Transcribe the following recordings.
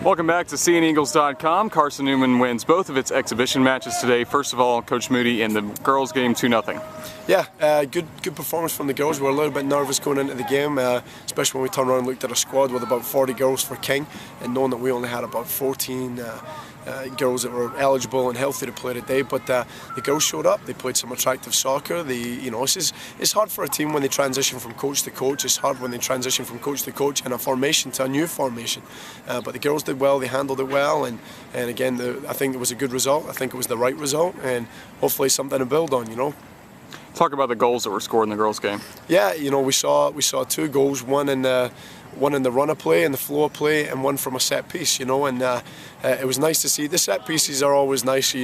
Welcome back to SeeingEagles.com. Carson-Newman wins both of its exhibition matches today. First of all, Coach Moodie in the girls' game 2-0. Yeah, good performance from the girls. We were a little bit nervous going into the game, especially when we turned around and looked at our squad with about 40 girls for King, and knowing that we only had about 14 girls that were eligible and healthy to play today. But the girls showed up. They played some attractive soccer. It's hard for a team when they transition from coach to coach. It's hard when they transition from coach to coach in a formation to a new formation. But the girls did well. They handled it well, and again, I think it was a good result. I think it was the right result, and hopefully something to build on. Talk about the goals that were scored in the girls' game. Yeah, we saw 2 goals, one in the run of play and the flow of play, and one from a set piece. And it was nice to see. The set pieces are always nice.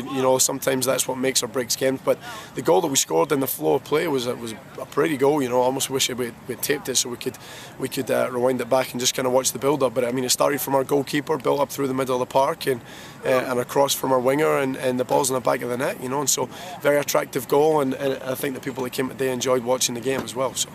Sometimes that's what makes or breaks games. But the goal that we scored in the flow of play was a pretty goal. I almost wish we'd taped it so we could rewind it back and just kind of watch the build up. But I mean, it started from our goalkeeper, built up through the middle of the park, and across from our winger, and the ball's in the back of the net. And so very attractive goal, and I think the people that came today enjoyed watching the game as well. So.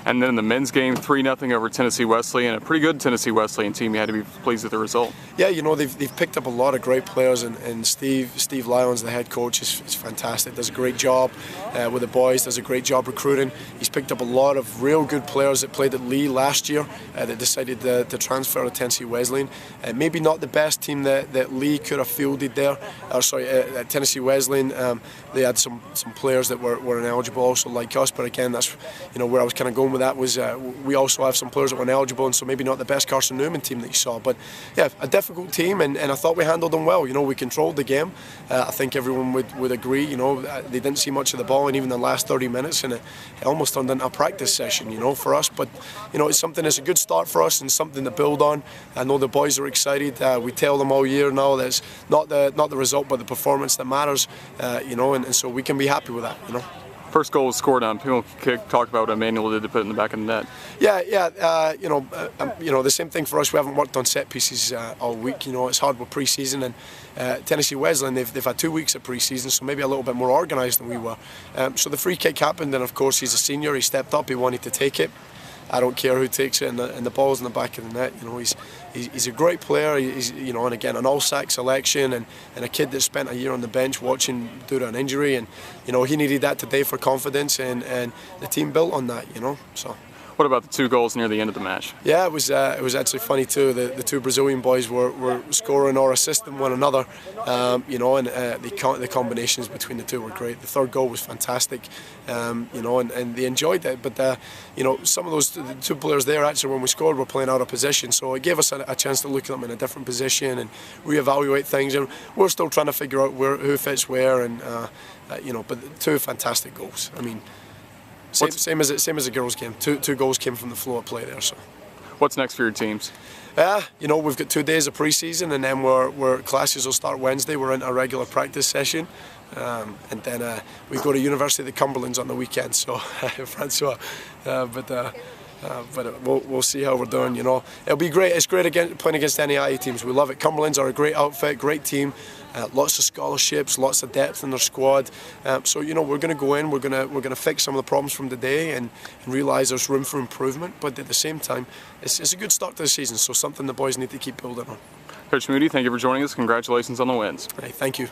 And then in the men's game, 3-0 over Tennessee Wesleyan, a pretty good Tennessee Wesleyan team. You had to be pleased with the result. Yeah, they've picked up a lot of great players, and Steve Lyons, the head coach, is fantastic. Does a great job with the boys. Does a great job recruiting. He's picked up a lot of real good players that played at Lee last year that decided to transfer to Tennessee Wesleyan. Maybe not the best team that Lee could have fielded there. At Tennessee Wesleyan, they had some players that were ineligible also like us. But again, that's where I was kind of going with that was we also have some players that were ineligible, and so maybe not the best Carson-Newman team that you saw. But yeah, a difficult team, and I thought we handled them well. We controlled the game. I think everyone would agree. They didn't see much of the ball in even the last 30 minutes, and it almost turned into a practice session, for us. But it's something that's a good start for us and something to build on. I know the boys are excited. We tell them all year now that it's not the result but the performance that matters. And so we can be happy with that. First goal was scored on penalty kick. Talk about what Emmanuel did to put it in the back of the net. Yeah. The same thing for us. We haven't worked on set pieces all week. It's hard with pre-season, and Tennessee Wesleyan, they've had 2 weeks of pre-season, so maybe a little bit more organised than we were. So the free kick happened, and of course he's a senior. He stepped up. He wanted to take it. I don't care who takes it, and the ball's in the back of the net. He's a great player. And again, an all-SAC selection, and a kid that spent a year on the bench watching due to an injury, and he needed that today for confidence, and the team built on that. So. What about the 2 goals near the end of the match? Yeah, it was actually funny too. The 2 Brazilian boys were scoring or assisting one another, and the combinations between the 2 were great. The 3rd goal was fantastic, and they enjoyed it. But some of the 2 players there actually when we scored were playing out of position, so it gave us a chance to look at them in a different position and reevaluate things. And we're still trying to figure out who fits where, and but 2 fantastic goals. I mean. Same as the girls' game. Two goals came from the flow of play there. So, what's next for your teams? We've got 2 days of pre-season, and then classes will start Wednesday. We're in a regular practice session, and then we go to University of the Cumberlands on the weekend. So, Francois, but we'll see how we're doing. It'll be great. It's great playing against NAIA teams. We love it. Cumberlands are a great outfit, great team. Lots of scholarships, lots of depth in their squad. So we're going to go in. We're going to fix some of the problems from today and realise there's room for improvement. But at the same time, it's a good start to the season. So something the boys need to keep building on. Coach Moodie, thank you for joining us. Congratulations on the wins. Hey, thank you.